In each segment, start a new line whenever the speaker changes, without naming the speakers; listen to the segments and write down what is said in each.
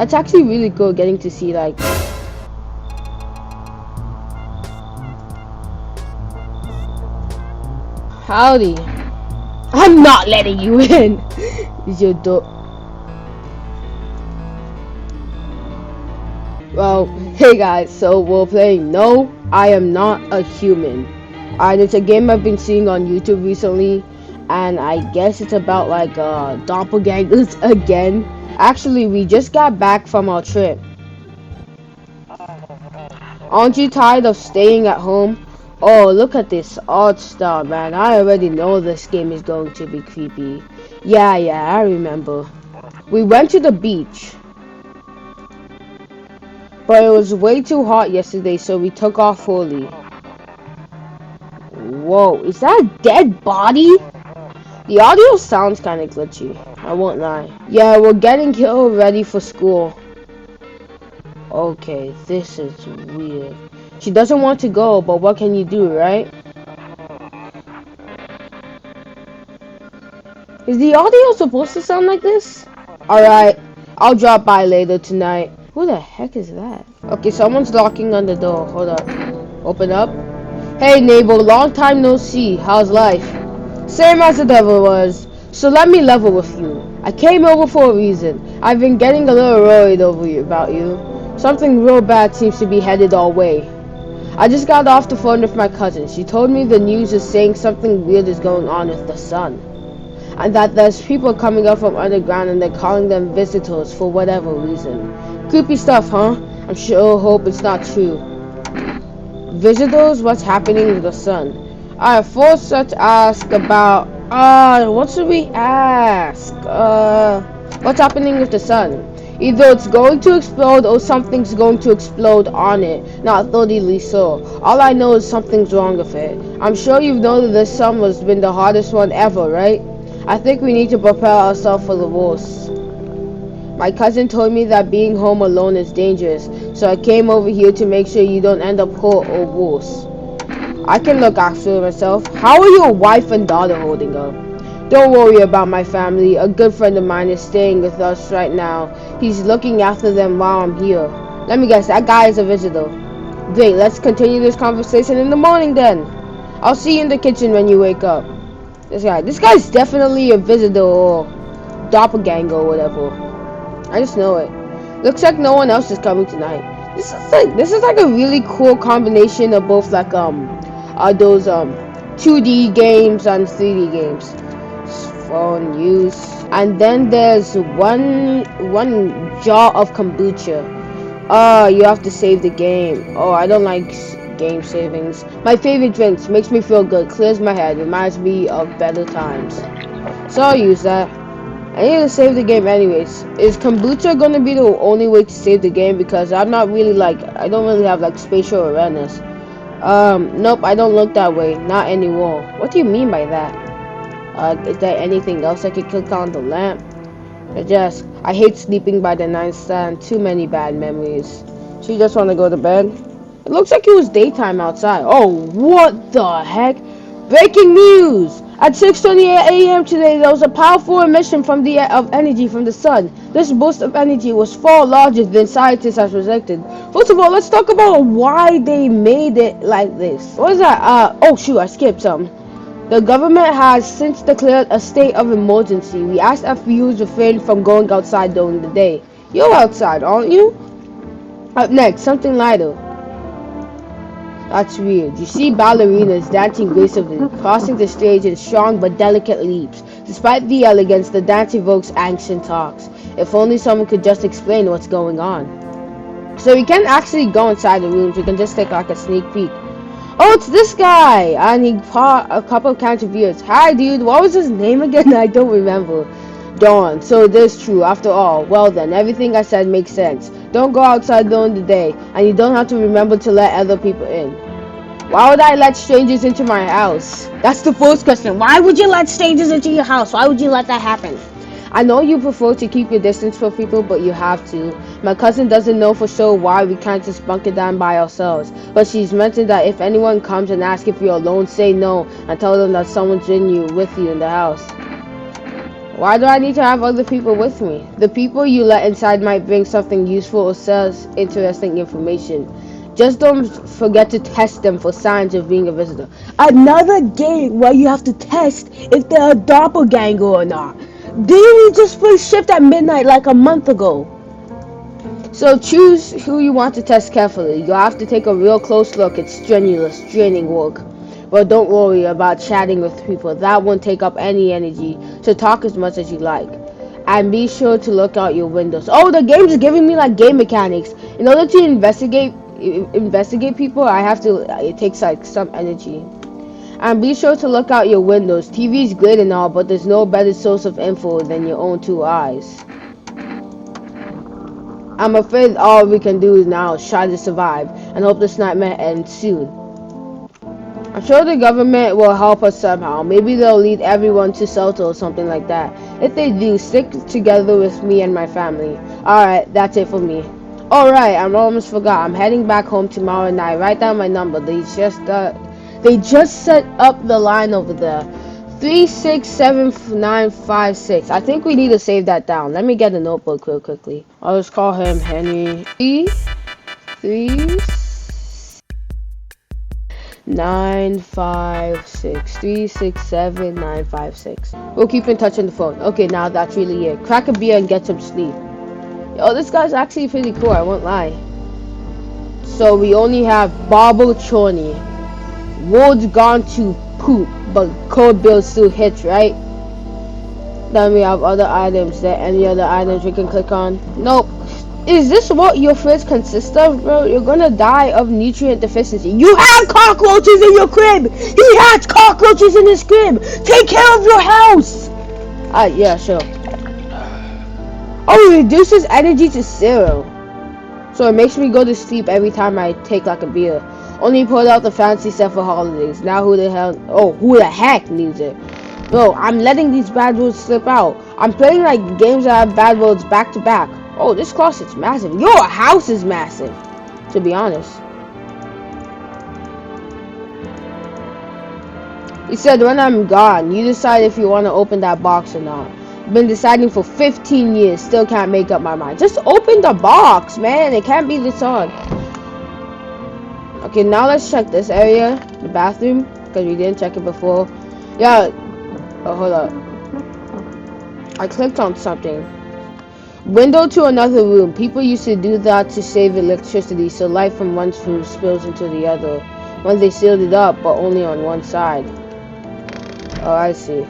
That's actually really cool getting to see like howdy. I'm not letting you in. Is your door? Well, hey guys, so we're playing No, I Am Not a Human. And it's a game I've been seeing on YouTube recently, and I guess it's about like doppelgangers again. Actually, we just got back from our trip. Aren't you tired of staying at home? Oh, look at this art style, man. I already know this game is going to be creepy. Yeah, I remember. We went to the beach, but it was way too hot yesterday, so we took off early. Whoa, is that a dead body? The audio sounds kind of glitchy, I won't lie. Yeah, we're getting here ready for school. Okay, this is weird. She doesn't want to go, but what can you do, right? Is the audio supposed to sound like this? Alright, I'll drop by later tonight. Who the heck is that? Okay, someone's knocking on the door. Hold up. Open up. Hey neighbor, long time no see. How's life? Same as it ever was. So let me level with you. I came over for a reason. I've been getting a little worried about you. Something real bad seems to be headed our way. I just got off the phone with my cousin. She told me the news is saying something weird is going on with the sun. And that there's people coming up from underground and they're calling them visitors for whatever reason. Creepy stuff, huh? I'm sure hope it's not true. Visitors? What's happening with the sun? I forced her to ask about what should we ask? What's happening with the sun? Either it's going to explode or something's going to explode on it. Not thoroughly so. All I know is something's wrong with it. I'm sure you've known that this summer's been the hardest one ever, right? I think we need to prepare ourselves for the worst. My cousin told me that being home alone is dangerous, so I came over here to make sure you don't end up hurt or worse. I can look after myself. How are your wife and daughter holding up? Don't worry about my family. A good friend of mine is staying with us right now. He's looking after them while I'm here. Let me guess, that guy is a visitor. Great, let's continue this conversation in the morning then. I'll see you in the kitchen when you wake up. This guy's definitely a visitor or doppelganger or whatever. I just know it. Looks like no one else is coming tonight. This is like a really cool combination of both like those 2D games and 3D games. Phone use. And then there's one jar of kombucha. You have to save the game. Oh, I don't like game savings. My favorite drinks. Makes me feel good. Clears my head. Reminds me of better times. So I'll use that. I need to save the game anyways. Is kombucha gonna be the only way to save the game? Because I'm not really I don't really have like spatial awareness. Nope, I don't look that way. Not anymore. What do you mean by that? Is there anything else I could click on the lamp? I hate sleeping by the nightstand. Too many bad memories. So you just want to go to bed? It looks like it was daytime outside. Oh, what the heck? Breaking news! At 6:28 a.m. today, there was a powerful emission of energy from the sun. This burst of energy was far larger than scientists have predicted. First of all, let's talk about why they made it like this. What is that? Oh shoot, I skipped some. The government has since declared a state of emergency. We asked our viewers to refrain from going outside during the day. You're outside, aren't you? Up next, something lighter. That's weird. You see ballerinas dancing gracefully, crossing the stage in strong but delicate leaps. Despite the elegance, the dance evokes angst and talks. If only someone could just explain what's going on. So we can't actually go inside the rooms, we can just take like a sneak peek. Oh, it's this guy! And he caught a couple of counter viewers. Hi dude, what was his name again? I don't remember. Dawn, so it is true after all. Well then, everything I said makes sense. Don't go outside during the day, and you don't have to remember to let other people in. Why would I let strangers into my house? That's the first question. Why would you let strangers into your house? Why would you let that happen? I know you prefer to keep your distance from people, but you have to. My cousin doesn't know for sure why we can't just bunker down by ourselves, but she's mentioned that if anyone comes and asks if you're alone, say no and tell them that someone's with you in the house. Why do I need to have other people with me? The people you let inside might bring something useful or sell interesting information. Just don't forget to test them for signs of being a visitor. Another game where you have to test if they're a doppelganger or not. Didn't we just first shift at midnight like a month ago? So choose who you want to test carefully. You'll have to take a real close look. It's strenuous, draining work. But don't worry about chatting with people. That won't take up any energy. So talk as much as you like. And be sure to look out your windows. Oh, the game's giving me like game mechanics. In order to investigate people, I have to. It takes like some energy. And be sure to look out your windows. TV's great and all, but there's no better source of info than your own two eyes. I'm afraid all we can do now is try to survive and hope this nightmare ends soon. I'm sure the government will help us somehow. Maybe they'll lead everyone to shelter or something like that. If they do, stick together with me and my family. Alright, that's it for me. Alright, I almost forgot. I'm heading back home tomorrow night. Write down my number. They just set up the line over there. 367956. I think we need to save that down. Let me get a notebook real quickly. I'll just call him Henry. 367956. We'll keep in touch on the phone. Okay, now that's really it. Crack a beer and get some sleep. Yo, this guy's actually pretty cool, I won't lie. So we only have Bobble Chorney. World's gone to poop, but code bill still hits, right? Then we have other items. There any other items we can click on? Nope. Is this what your fridge consists of, bro? You're gonna die of nutrient deficiency. You have cockroaches in your crib! He has cockroaches in his crib! Take care of your house! Yeah, sure. Oh, it reduces energy to 0. So it makes me go to sleep every time I take like a beer. Only pulled out the fancy stuff for holidays. Now who the heck needs it? Bro, I'm letting these bad words slip out. I'm playing like games that have bad words back to back. Oh, this closet's massive. Your house is massive, to be honest. He said when I'm gone, you decide if you want to open that box or not. Been deciding for 15 years, still can't make up my mind. Just open the box, man. It can't be this hard. Okay, now let's check this area, the bathroom, because we didn't check it before. Yeah. Oh, hold up. I clicked on something. Window to another room. People used to do that to save electricity, so light from one room spills into the other. When they sealed it up, but only on one side. Oh, I see.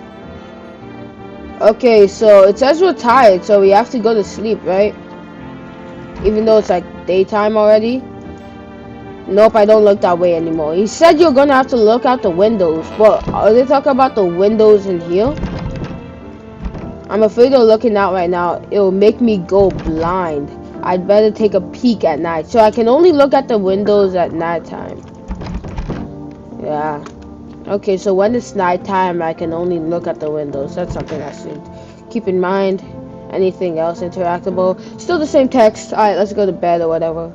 Okay, so it says we're tired, so we have to go to sleep, right? Even though it's like daytime already. Nope, I don't look that way anymore. He said you're gonna have to look out the windows, but are they talking about the windows in here? I'm afraid of looking out right now. It'll make me go blind. I'd better take a peek at night. So I can only look at the windows at nighttime. Yeah. Okay, so when it's nighttime, I can only look at the windows. That's something I should keep in mind. Anything else interactable? Still the same text. Alright, let's go to bed or whatever.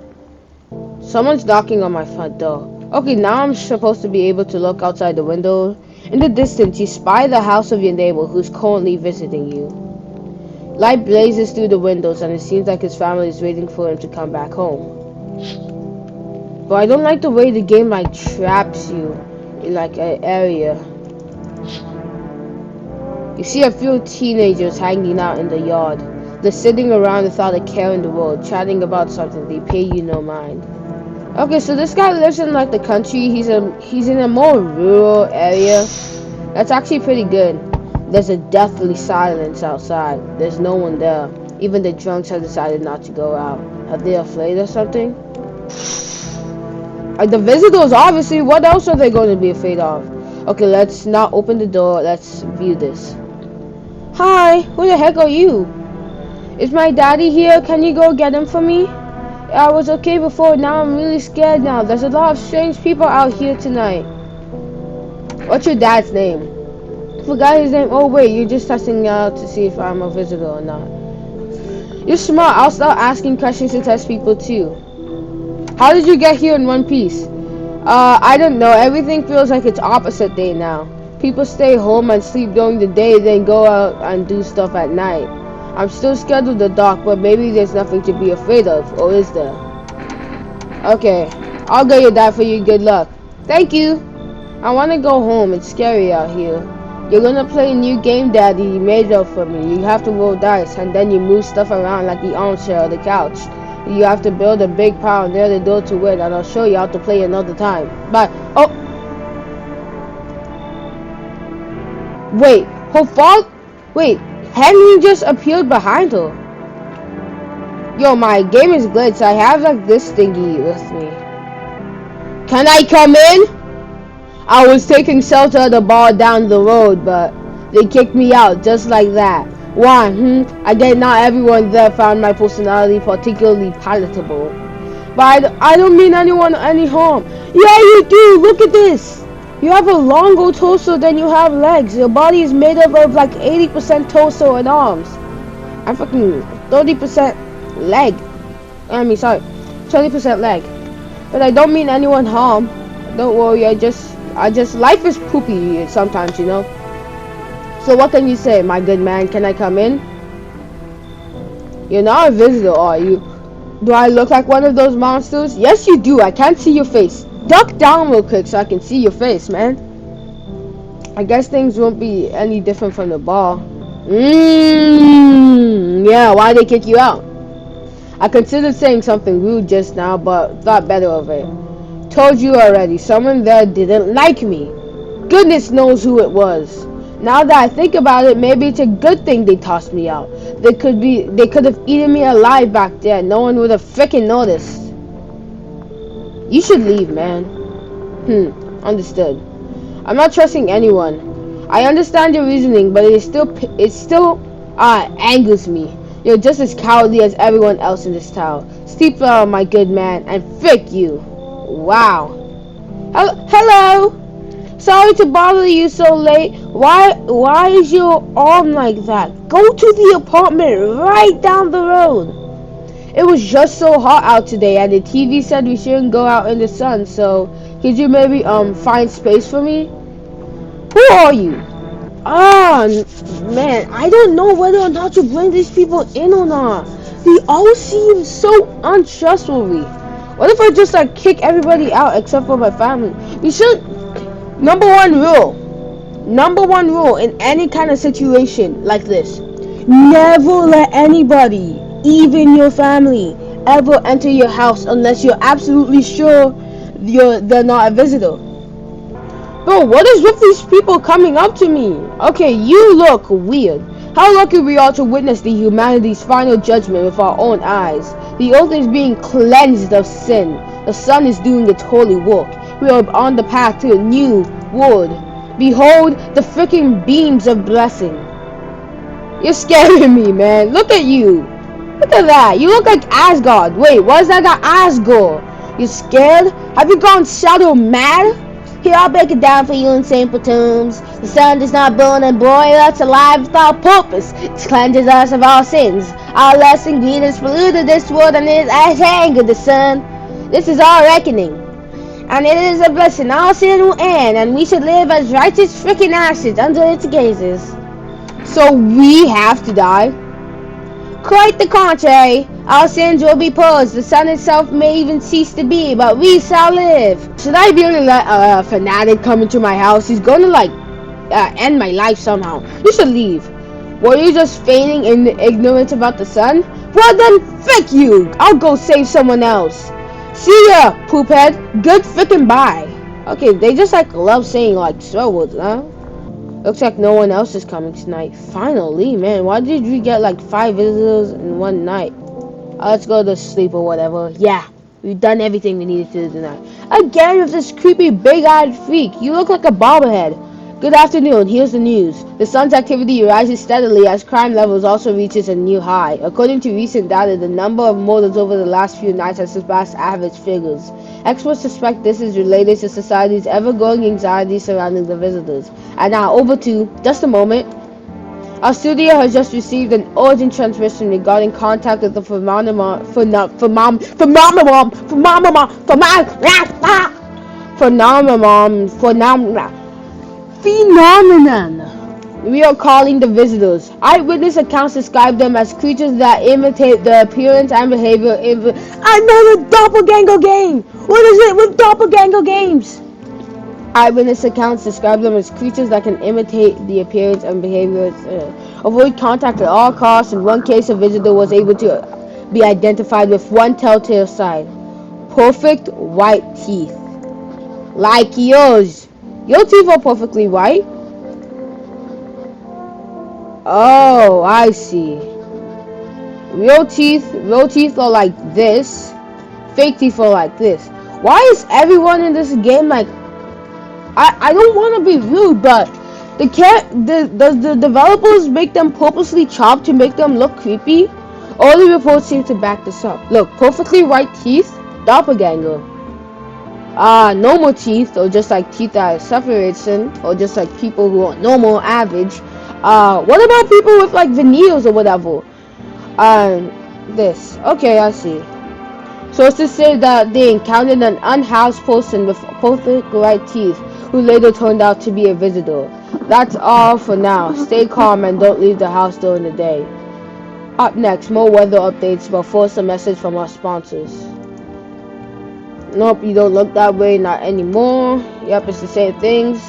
Someone's knocking on my front door. Okay, now I'm supposed to be able to look outside the window. In the distance, you spy the house of your neighbor who's currently visiting you. Light blazes through the windows and it seems like his family is waiting for him to come back home. But I don't like the way the game like traps you in like an area. You see a few teenagers hanging out in the yard. They're sitting around without a care in the world, chatting about something. They pay you no mind. Okay, so this guy lives in like the country. He's in a more rural area. That's actually pretty good. There's a deathly silence outside. There's no one there. Even the drunks have decided not to go out. Are they afraid or something? The visitors, obviously. What else are they going to be afraid of? Okay, let's not open the door. Let's view this. Hi, who the heck are you? Is my daddy here? Can you go get him for me? I was okay before, now I'm really scared now. There's a lot of strange people out here tonight. What's your dad's name? Forgot his name. Oh wait, you're just testing out to see if I'm a visitor or not. You're smart. I'll start asking questions to test people too. How did you get here in one piece? I don't know. Everything feels like it's opposite day now. People stay home and sleep during the day, then go out and do stuff at night. I'm still scared of the dark, but maybe there's nothing to be afraid of, or is there? Okay, I'll get you that for you. Good luck. Thank you. I want to go home. It's scary out here. You're gonna play a new game Daddy made up for me. You have to roll dice, and then you move stuff around like the armchair or the couch. You have to build a big pile near the door to win, and I'll show you how to play another time. Bye. Oh, wait. Her fault? Wait, Henry just appeared behind her. Yo, my game is glitched. I have like this thingy with me. Can I come in? I was taking shelter at the bar down the road, but they kicked me out just like that. Why? I guess not everyone there found my personality particularly palatable. But I don't mean anyone any harm. Yeah, you do. Look at this. You have a longer torso than you have legs. Your body is made up of like 80% torso and arms. I'm fucking 30% leg. I mean, sorry, 20% leg. But I don't mean anyone harm. Don't worry. Life is poopy sometimes, you know. So what can you say, my good man? Can I come in? You're not a visitor, are you? Do I look like one of those monsters? Yes, you do. I can't see your face. Duck down real quick so I can see your face, man. I guess things won't be any different from the bar. Yeah, why'd they kick you out? I considered saying something rude just now, but thought better of it. Told you already, someone there didn't like me. Goodness knows who it was. Now that I think about it, maybe it's a good thing they tossed me out. They could have eaten me alive back there. No one would have frickin' noticed. You should leave, man. Understood. I'm not trusting anyone. I understand your reasoning, but it still angers me. You're just as cowardly as everyone else in this town. Sleep well, my good man, and frick you. Wow. Hello. Sorry to bother you so late. Why is your arm like that? Go to the apartment right down the road. It was just so hot out today, and the TV said we shouldn't go out in the sun. So, could you maybe find space for me? Who are you? Ah, man, I don't know whether or not to bring these people in or not. They all seem so untrustworthy. What if I just like kick everybody out except for my family? We should. Number one rule. Number one rule in any kind of situation like this. Never let anybody, even your family, ever enter your house unless you're absolutely sure they're not a visitor. Bro, what is with these people coming up to me? Okay, you look weird. How lucky we are to witness the humanity's final judgment with our own eyes. The earth is being cleansed of sin. The sun is doing its holy work. We are on the path to a new world. Behold the freaking beams of blessing. You're scaring me, man. Look at you. Look at that. You look like Asgard. Wait, what is that guy Asgard? You scared? Have you gone shadow mad? Here, I'll break it down for you in simple terms. The sun does not burn and boil us alive without purpose. It cleanses us of our sins. Our lust and greed has polluted this world and it has angered the sun. This is our reckoning. And it is a blessing. Our sin will end, and we should live as righteous freaking ashes under its gazes. So we have to die? Quite the contrary. Our sins will be purged. The sun itself may even cease to be, but we shall live. Should I really let a fanatic come into my house? He's gonna end my life somehow. You should leave. Were you just feigning ignorance about the sun? Well then, frick you. I'll go save someone else. See ya, poophead. Good frickin' bye. Okay, they just like love saying like swear words, huh? Looks like no one else is coming tonight. Finally, man. Why did we get like 5 visitors in one night? Let's go to sleep or whatever. Yeah, we've done everything we needed to do tonight. Again with this creepy big-eyed freak. You look like a bobblehead. Good afternoon. Here's the news. The sun's activity rises steadily as crime levels also reaches a new high. According to recent data, the number of murders over the last few nights has surpassed average figures. Experts suspect this is related to society's ever-growing anxiety surrounding the visitors. And now over to, just a moment. Our studio has just received an urgent transmission regarding contact with the phenomenon phenomenon we are calling the visitors. Eyewitness accounts describe them as creatures that imitate the appearance and behavior of another doppelganger game. What is it with doppelganger games? Eyewitness accounts describe them as creatures that can imitate the appearance and behavior, avoid contact at all costs. In one case, a visitor was able to be identified with one telltale sign: perfect white teeth. Like yours. Your teeth are perfectly white. Oh, I see. Real teeth are like this. Fake teeth are like this. Why is everyone in this game like... I don't want to be rude, but the developers make them purposely chopped to make them look creepy? All the reports seem to back this up. Look, perfectly white teeth, doppelganger. Normal teeth, or just like teeth that are separation, or just like people who are normal, average. What about people with like veneers or whatever? This. Okay, I see. So it's to say that they encountered an unhoused person with perfect white teeth who later turned out to be a visitor. That's all for now. Stay calm and don't leave the house during the day. Up next, more weather updates, but first a message from our sponsors. Nope, you don't look that way, not anymore. Yep, it's the same things.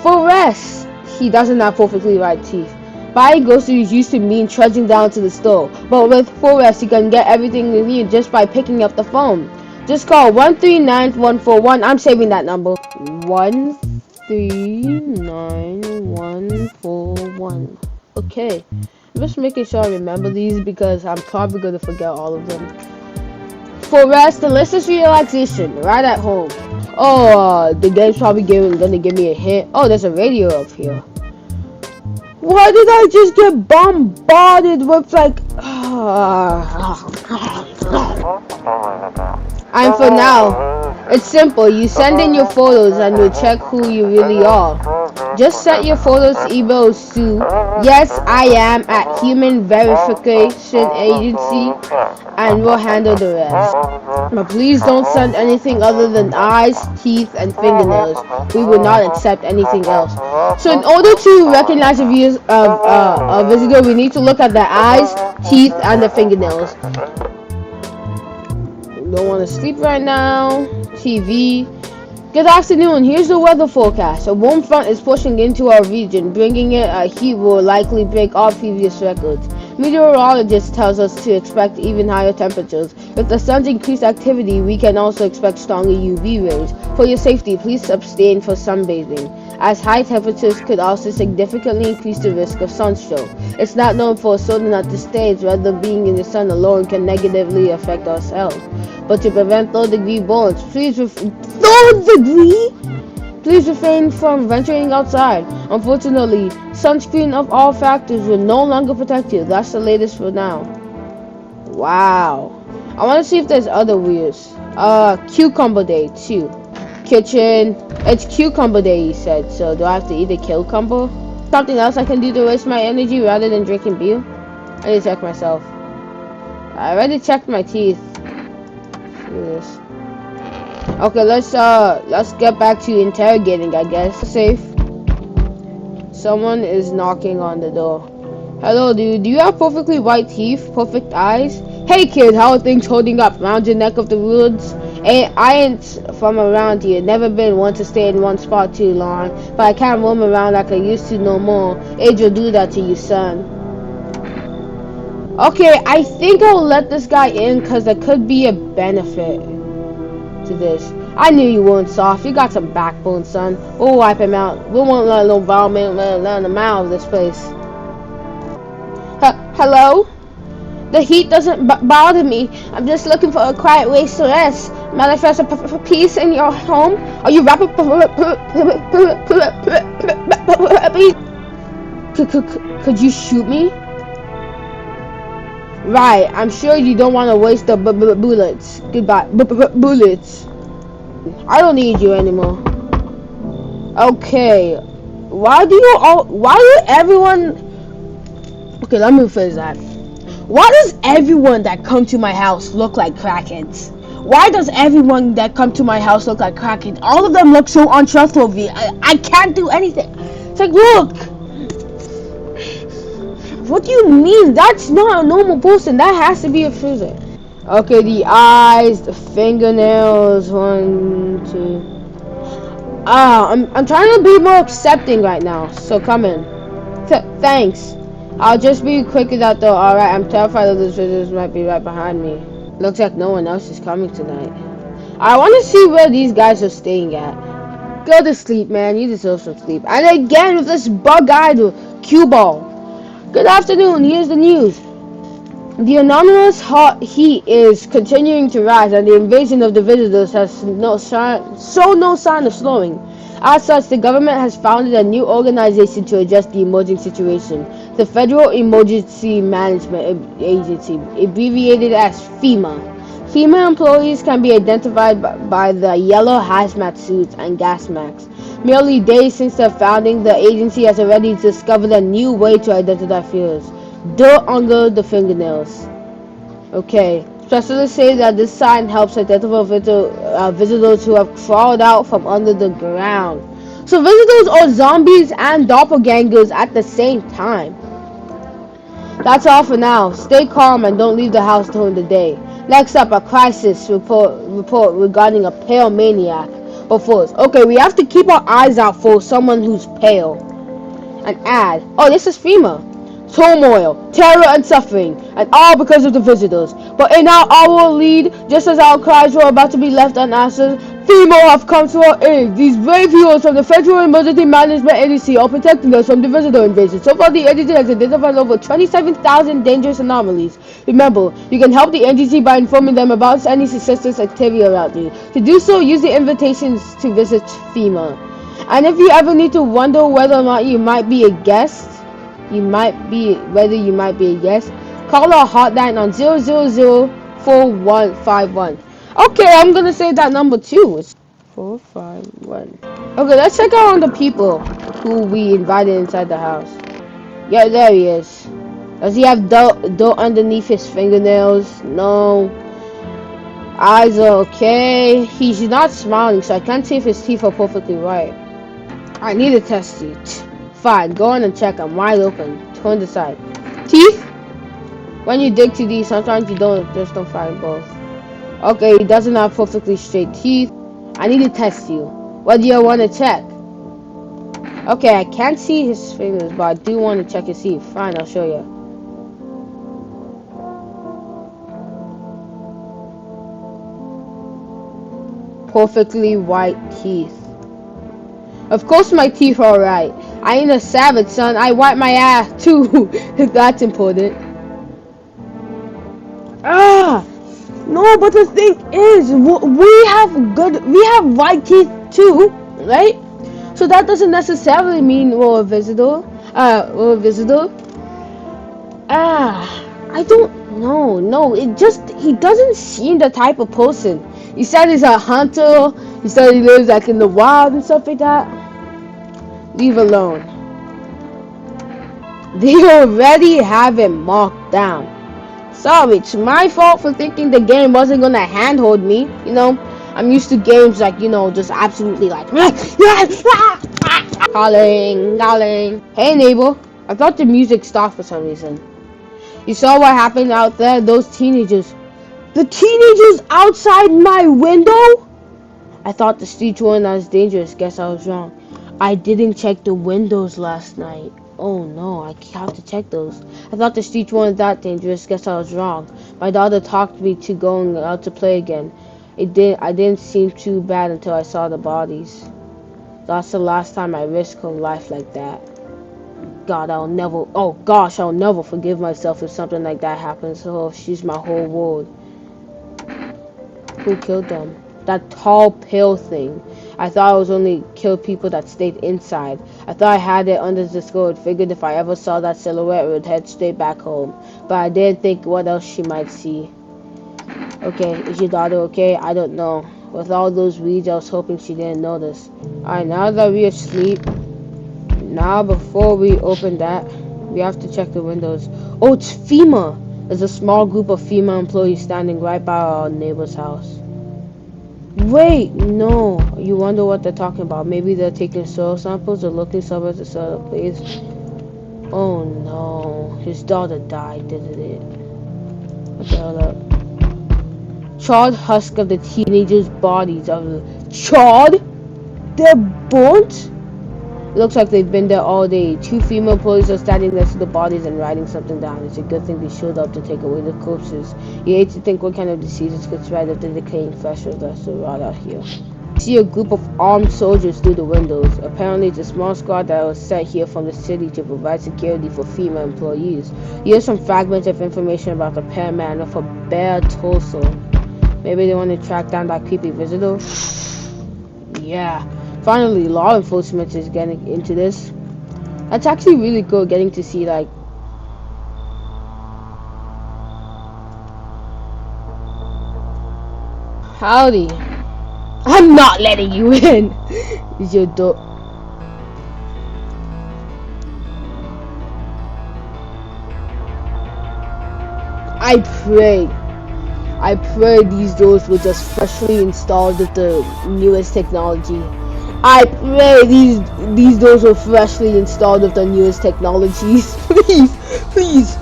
For rest, he doesn't have perfectly white teeth. Buying groceries used to mean trudging down to the store, but with Forest you can get everything you need just by picking up the phone. Just call 139141. I'm saving that number. 139141. Okay, I'm just making sure I remember these because I'm probably gonna forget all of them. For rest, delicious relaxation right at home. Oh, the game's probably gonna give me a hint. Oh, there's a radio up here. Why did I just get bombarded with like... And for now, it's simple. You send in your photos and we'll check who you really are. Just set your photos emails to yesIam@humanverificationagency and we'll handle the rest. But please don't send anything other than eyes, teeth, and fingernails. We will not accept anything else. So in order to recognize a visitor, we need to look at the eyes, teeth, and the fingernails. Don't want to sleep right now. TV. Good afternoon. Here's the weather forecast. A warm front is pushing into our region, bringing it a heat will likely break all previous records. Meteorologist tells us to expect even higher temperatures. With the sun's increased activity, we can also expect stronger UV rays. For your safety, please abstain from sunbathing, as high temperatures could also significantly increase the risk of sunstroke. It's not known for certain at this stage whether being in the sun alone can negatively affect our health. But to prevent third-degree burns, please refrain from venturing outside. Unfortunately, sunscreen of all factors will no longer protect you. That's the latest for now. Wow. I want to see if there's other weirds. Cucumber day too. Kitchen. It's cucumber day, he said. So do I have to eat a cucumber? Something else I can do to waste my energy rather than drinking beer? I need to check myself. I already checked my teeth. This. Okay, let's get back to interrogating, I guess. Safe. Someone is knocking on the door. Hello, dude. Do you have perfectly white teeth? Perfect eyes? Hey, kid. How are things holding up? Round your neck of the woods? I ain't from around here. Never been one to stay in one spot too long. But I can't roam around like I used to no more. Age will do that to you, son. Okay, I think I'll let this guy in because there could be a benefit to this. I knew you weren't soft. You got some backbone, son. We'll wipe him out. We won't let no environment let him out of this place. Hello? The heat doesn't bother me. I'm just looking for a quiet place to rest. Manifest a peace in your home. Are you rapping? Could you shoot me? Right, I'm sure you don't want to waste the bullets. Goodbye, bullets. I don't need you anymore. Okay, why do everyone... Okay, let me rephrase that. Why does everyone that come to my house look like crackheads? Why does everyone that come to my house look like crackheads? All of them look so untrustworthy. I can't do anything. It's like, look. What do you mean? That's not a normal person. That has to be a freezer. Okay, the eyes, the fingernails, 1, 2. I'm trying to be more accepting right now. So come in. Thanks. I'll just be quick with that though. Alright, I'm terrified that those visitors might be right behind me. Looks like no one else is coming tonight. I want to see where these guys are staying at. Go to sleep, man. You deserve some sleep. And again with this bug-eyed cue ball. Good afternoon. Here's the news. The anonymous hot heat is continuing to rise, and the invasion of the visitors has shown no sign of slowing. As such, the government has founded a new organization to address the emerging situation: the Federal Emergency Management Agency, abbreviated as FEMA. FEMA employees can be identified by the yellow hazmat suits and gas masks. Merely days since their founding, the agency has already discovered a new way to identify fears: dirt under the fingernails. Okay. Specialists say that this sign helps identify visitors who have crawled out from under the ground. So visitors are zombies and doppelgangers at the same time. That's all for now. Stay calm and don't leave the house during the day. Next up, a crisis report regarding a pale maniac. But first, okay, we have to keep our eyes out for someone who's pale. An ad. Oh, this is FEMA. Turmoil, terror, and suffering, and all because of the visitors. But in our hour lead, just as our cries were about to be left unanswered, FEMA have come to our aid. These brave heroes from the Federal Emergency Management Agency are protecting us from the visitor invasion. So far, the agency has identified over 27,000 dangerous anomalies. Remember, you can help the agency by informing them about any suspicious activity around you. To do so, use the invitations to visit FEMA. And if you ever need to wonder whether or not you might be a guest, call our hotline on 0004151. Okay, I'm gonna say that number too. It's 451. Okay, let's check out on the people who we invited inside the house. Yeah, there he is. Does he have dirt underneath his fingernails? No. Eyes are okay. He's not smiling, so I can't see if his teeth are perfectly right. I need to test you. Fine, go on and check. I'm wide open. Turn the side. Teeth? When you dig too deep, sometimes you don't find both. Okay, he doesn't have perfectly straight teeth. I need to test you. What do you want to check? Okay, I can't see his fingers, but I do want to check his teeth. Fine, I'll show you. Perfectly white teeth. Of course my teeth are right. I ain't a savage, son. I wipe my ass too, if that's important. No, but the thing is, we have white teeth too, right? So that doesn't necessarily mean we're a visitor. I don't know. No, he doesn't seem the type of person. He said he's a hunter. He said he lives like in the wild and stuff like that. Leave alone. They already have him marked down. Sorry, it's my fault for thinking the game wasn't gonna handhold me. You know, I'm used to games like, just absolutely like calling. Hey neighbor, I thought the music stopped for some reason. You saw what happened out there? Those teenagers. The teenagers outside my window? I thought the streets weren't as dangerous. Guess I was wrong. I didn't check the windows last night. Oh no, I have to check those. I thought the streets weren't that dangerous. Guess I was wrong. My daughter talked me to going out to play again. I didn't seem too bad until I saw the bodies. That's the last time I risked her life like that. I'll never forgive myself if something like that happens to her. She's my whole world. Who killed them? That tall, pale thing. I thought I was only kill people that stayed inside. I thought I had it under the skirt. Figured if I ever saw that silhouette, it would head straight back home. But I didn't think what else she might see. Okay, is your daughter okay? I don't know. With all those weeds, I was hoping she didn't notice. Alright, now that we're asleep, now before we open that, we have to check the windows. Oh, it's FEMA! There's a small group of FEMA employees standing right by our neighbor's house. Wait, no. You wonder what they're talking about. Maybe they're taking soil samples or looking somewhere to sell a place. Oh no. His daughter died, didn't it? What the hell up? Charred husk of the teenagers' bodies of the charred? They're burnt? It looks like they've been there all day. Two female employees are standing next to the bodies and writing something down. It's a good thing they showed up to take away the corpses. You hate to think what kind of diseases could spread if the decaying flesh was left so rot out here. You see a group of armed soldiers through the windows. Apparently it's a small squad that was sent here from the city to provide security for female employees. Here's some fragments of information about the pair man with a bare torso. Maybe they want to track down that creepy visitor? Yeah. Finally, law enforcement is getting into this. That's actually really cool, getting to see, like... Howdy. I'm not letting you in! Is your door... I pray these doors were just freshly installed with the newest technology. I pray these doors were freshly installed with the newest technologies. Please.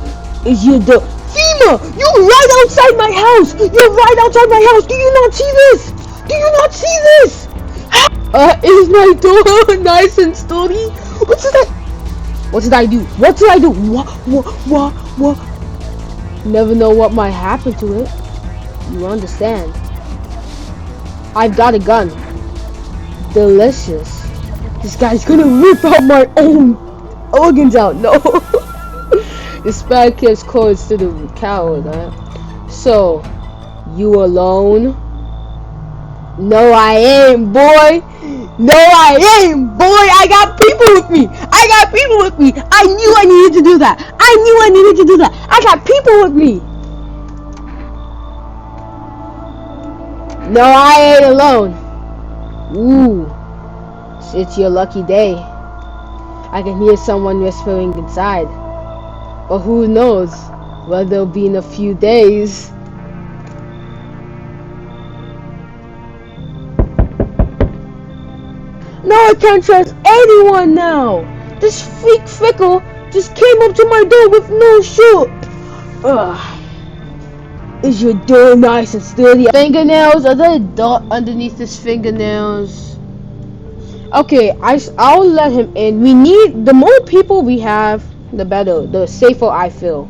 Is your door... FEMA! You're right outside my house! You're right outside my house! Do you not see this? Do you not see this? Is my door nice and sturdy? What did I do? What did I do? What? Never know what might happen to it. You understand? I've got a gun. Delicious. This guy's gonna rip out my own organs out. No. The spy gives codes to the coward, huh? So, you alone? No, I ain't, boy. No, I ain't, boy. I got people with me. I knew I needed to do that. I got people with me. No, I ain't alone. Ooh, it's your lucky day. I can hear someone whispering inside. But who knows what they'll be in a few days. No, I can't trust anyone now. This freak Fickle just came up to my door with no shoe. Ugh. Is your door nice and sturdy? Fingernails? Are there a dot underneath his fingernails? Okay, I'll let him in. We need, the more people we have, the better. The safer I feel.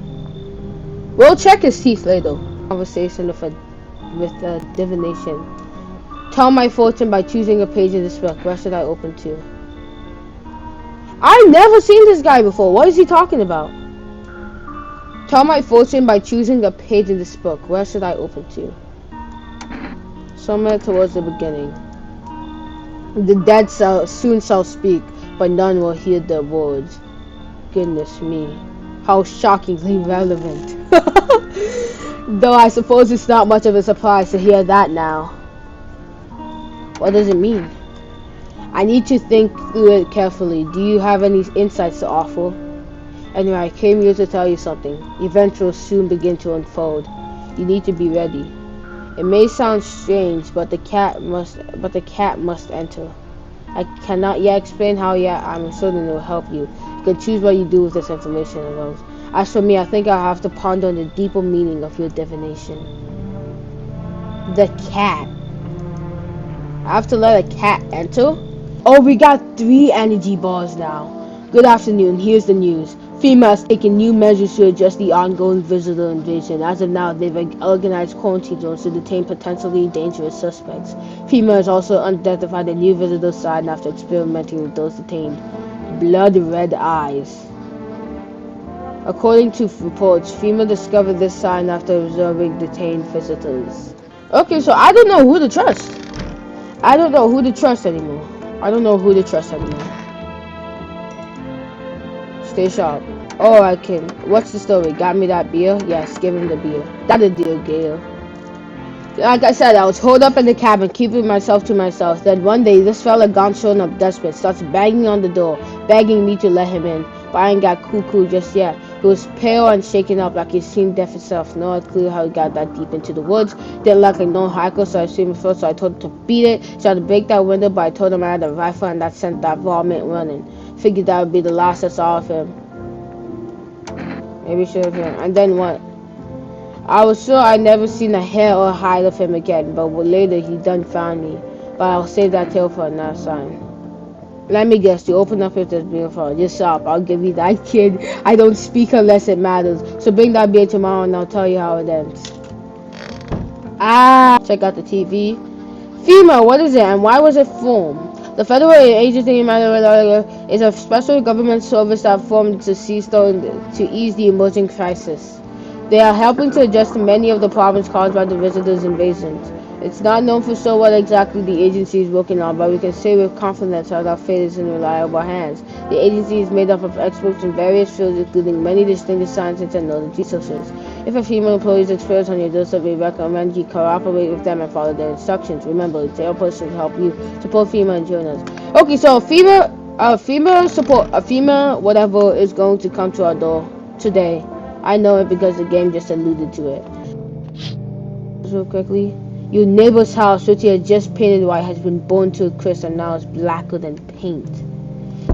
We'll check his teeth later. Conversation with a divination. Tell my fortune by choosing a page in this book. Where should I open to? I've never seen this guy before. What is he talking about? Tell my fortune by choosing a page in this book. Where should I open to? Somewhere towards the beginning. The dead soon shall speak, but none will hear their words. Goodness me. How shockingly relevant. Though I suppose it's not much of a surprise to hear that now. What does it mean? I need to think through it carefully. Do you have any insights to offer? Anyway, I came here to tell you something. Events will soon begin to unfold. You need to be ready. It may sound strange, but the cat must enter. I cannot yet explain how yet. I'm certain it will help you. You can choose what you do with this information alone. As for me, I think I'll have to ponder on the deeper meaning of your divination. The cat. I have to let a cat enter? Oh, we got 3 energy bars now. Good afternoon, here's the news. FEMA has taken new measures to address the ongoing visitor invasion. As of now, they've organized quarantine zones to detain potentially dangerous suspects. FEMA has also identified a new visitor sign after experimenting with those detained. Blood red eyes. According to reports, FEMA discovered this sign after observing detained visitors. Okay, so I don't know who to trust. I don't know who to trust anymore. Stay sharp. Oh, I can. What's the story? Got me that beer? Yes, give him the beer. That a deal, Gail. Like I said, I was holed up in the cabin, keeping myself to myself. Then one day, this fella gone showing up desperate, starts banging on the door, begging me to let him in. But I ain't got cuckoo just yet. He was pale and shaken up like he'd seen death itself. No clue how he got that deep into the woods. Didn't look like no hiker, so I assumed first, so I told him to beat it. Tried to break that window, but I told him I had a rifle and that sent that varmint running. Figured that would be the last I saw of him. Maybe should have him. And then what? I was sure I'd never seen a hair or hide of him again, but later he done found me. But I'll save that tale for another time. Let me guess, you open up with this beautiful. Just stop, I'll give you that kid. I don't speak unless it matters. So bring that beer tomorrow and I'll tell you how it ends. Check out the TV. FEMA, what is it and why was it formed? The Federal Agency is a special government service that formed to ease the emerging crisis. They are helping to address many of the problems caused by the visitors' invasions. It's not known for sure what exactly the agency is working on, but we can say with confidence that our fate is in reliable hands. The agency is made up of experts in various fields, including many distinguished science and technology researchers. If a female employee is experienced on your doorstep, we recommend you cooperate with them and follow their instructions. Remember, the person to help you support FEMA and join us. Okay, so FEMA whatever is going to come to our door today. I know it because the game just alluded to it. Real quickly. Your neighbor's house, which he had just painted white, has been burned to a crisp and now is blacker than paint.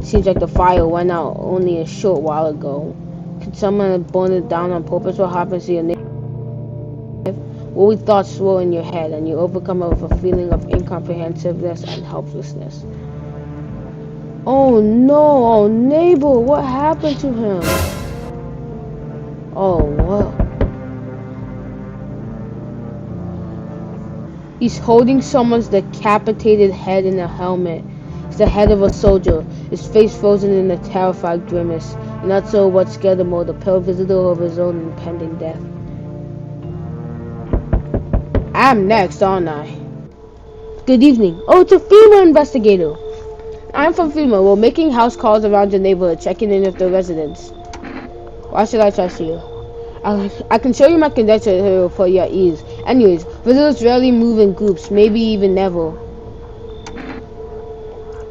Seems like the fire went out only a short while ago. Could someone have burned it down on purpose? What happens to your neighbor? What we thought swirl in your head, and you overcome with a feeling of incomprehensiveness and helplessness. Oh no, oh neighbor, what happened to him? Oh, what? He's holding someone's decapitated head in a helmet. It's the head of a soldier, his face frozen in a terrified grimace. Not so what scared him more, the pale visitor of his own impending death. I'm next, aren't I? Good evening. Oh, it's a FEMA investigator. I'm from FEMA. We're making house calls around your neighborhood, checking in with the residents. Why should I trust you? I can show you my credentials here for your ease. Anyways, visitors rarely move in groups, maybe even never.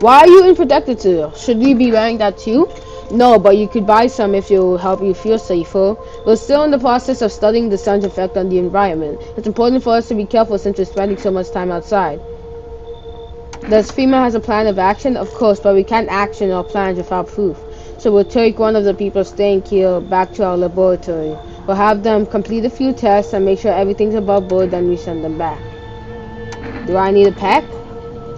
Why are you in protective gear? Should we be wearing that too? No, but you could buy some if it will help you feel safer. We're still in the process of studying the sun's effect on the environment. It's important for us to be careful since we're spending so much time outside. Does FEMA has a plan of action? Of course, but we can't action our plans without proof. So we'll take one of the people staying here back to our laboratory. We'll have them complete a few tests and make sure everything's above board, then we send them back. Do I need a pack?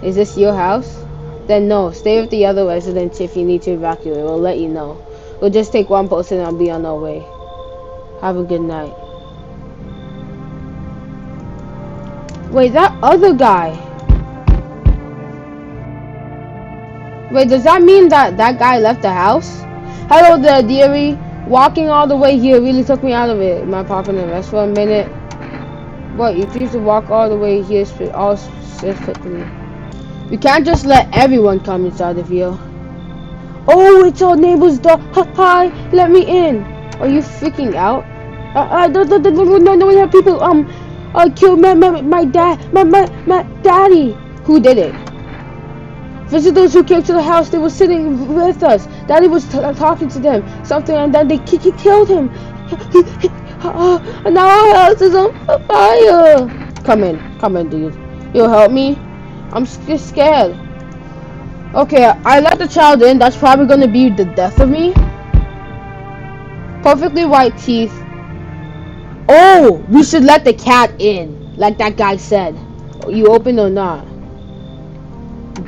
Is this your house? Then no, stay with the other residents if you need to evacuate. We'll let you know. We'll just take one person and be on our way. Have a good night. Wait, that other guy. Wait, does that mean that guy left the house? Hello there, dearie. Walking all the way here really took me out of it. Am I popping in the rest for a minute? What, you choose to walk all the way here all specifically? We can't just let everyone come inside of here. Oh, it's our neighbor's dog. Hi, let me in. Are you freaking out? No, we have people, killed my daddy. Who did it? Visitors who came to the house, they were sitting with us. Daddy was talking to them, something, and then they killed him. And now our house is on fire. Come in, dude. You'll help me? I'm just scared. Okay, I let the child in. That's probably gonna be the death of me. Perfectly white teeth. Oh, we should let the cat in, like that guy said. You open or not?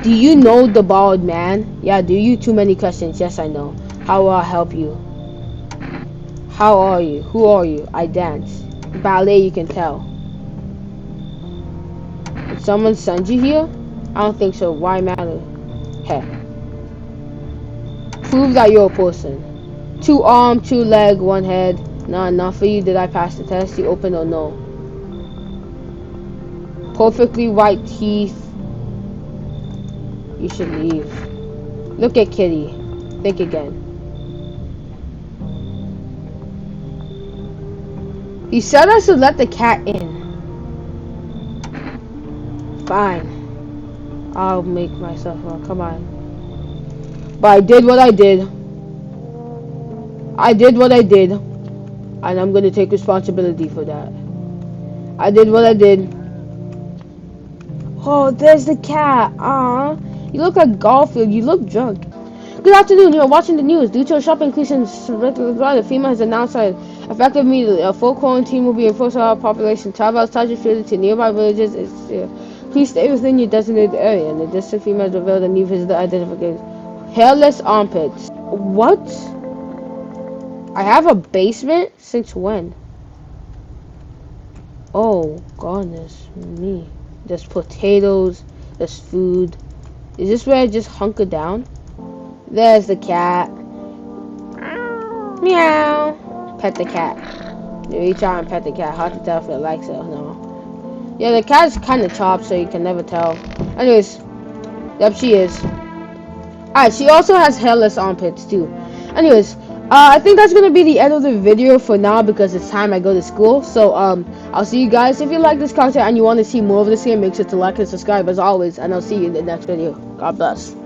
Do you know the bald man? Yeah, do you? Too many questions. Yes, I know. How will I help you? How are you? Who are you? I dance. Ballet, you can tell. Did someone send you here? I don't think so. Why matter? Heh. Prove that you're a person. 2 arms, 2 legs, 1 head. Not enough for you. Did I pass the test? You open or no? Perfectly white teeth. You should leave. Look at Kitty. Think again. He said I should let the cat in. Fine. I'll make myself come on. But I did what I did. I did what I did, and I'm gonna take responsibility for that. I did what I did. Oh, there's the cat. You look like Garfield. You look drunk. Good afternoon. You're watching the news. Due to a sharp increase in the female has announced that effective immediately a full quarantine will be enforced on our population. Travel outside your field to nearby villages is please stay within your designated area. And the distant female revealed a new visitor identification. Hairless armpits. What? I have a basement? Since when? Oh, goodness me. There's potatoes. There's food. Is this where I just hunker down? There's the cat. Meow. Pet the cat. You reach out and pet the cat. Hard to tell if it likes it or no. Yeah, the cat is kind of chopped, so you can never tell. Anyways, yep, she is. Alright, she also has hairless armpits too. Anyways, I think that's gonna be the end of the video for now because it's time I go to school. So I'll see you guys. If you like this content and you want to see more of this game, make sure to like and subscribe as always, and I'll see you in the next video. God bless.